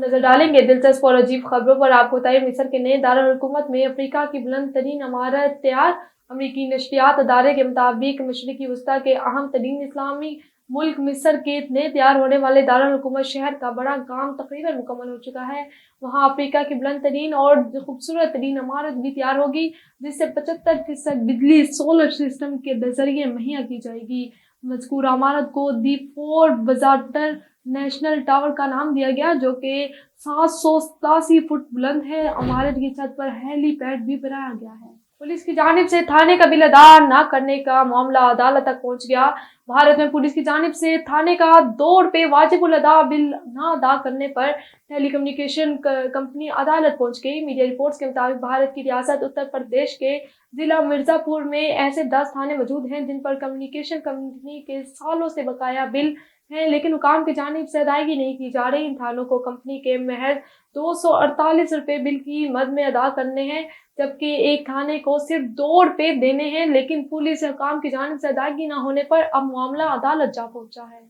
नजर डालेंगे दिलचस्प और अजीब खबरों पर। आपको बताइए मिस्र के नए दारुल हुकूमत में अफ्रीका की बुलंद तरीन इमारत तैयार। अमरीकी नशरियात अदारे के मुताबिक मशरिकी वस्ता के अहम तरीन इस्लामी मुल्क मिस्र के नए तैयार होने वाले दारुल हुकूमत शहर का बड़ा काम तकरीबन मुकम्मल हो चुका है। वहाँ अफ्रीका की बुलंद तरीन और खूबसूरत तरीन इमारत भी तैयार होगी, जिससे 75% बिजली सोलर सिस्टम के जरिए मुहैया की जाएगी। मज़कूर इमारत को दी फोर्ट बजाटर नेशनल टावर का नाम दिया गया, जो कि 787 फुट बुलंद है। इमारत की छत पर हेलीपैड भी बनाया गया है। पुलिस की जानिब से थाने का बिल अदा न करने का मामला अदालत तक पहुंच गया। भारत में पुलिस की जानिब से थाने का ₹2 वाजिबुल अदा बिल न अदा करने पर टेलीकम्युनिकेशन कंपनी अदालत पहुंच गई। मीडिया रिपोर्ट्स के मुताबिक भारत की रियासत उत्तर प्रदेश के जिला मिर्जापुर में ऐसे 10 थाने मौजूद हैं जिन पर कम्युनिकेशन कंपनी के सालों से बकाया बिल हैं, लेकिन हुकाम की जानिब से अदायगी नहीं की जा रही। इन थानों को कंपनी के महज ₹248 बिल की मद में अदा करने हैं, जबकि एक थाने को सिर्फ ₹2 देने हैं। लेकिन पुलिस हुकाम की जानिब से अदायगी न होने पर अब मामला अदालत जा पहुंचा है।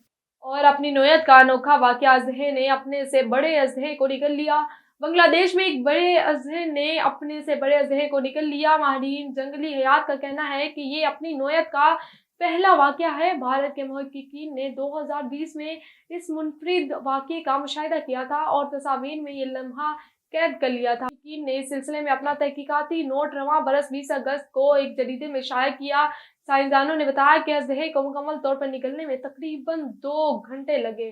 और अपनी नौयत का अनोखा वाकया अजहे ने अपने से बड़े अजहे को निगल लिया। बांग्लादेश में एक बड़े अजहे ने अपने से बड़े अजहे को निगल लिया। माहिरीन जंगली हयात का कहना है कि ये अपनी नौयत का पहला वाकया है। भारत के मुहक्किकीन ने 2020 में इस मुनफरिद वाकये का मुशाहिदा किया था और तस्वीर में ये लम्हा कैद कर लिया था। मुहक्किकीन ने इस सिलसिले में अपना तहकीकाती नोट रवां बरस 20 अगस्त को एक जरीदे में शाया किया। साइंसदानों ने बताया कि अजहे को मुकम्मल तौर पर निगलने में तकरीबन 2 घंटे लगे।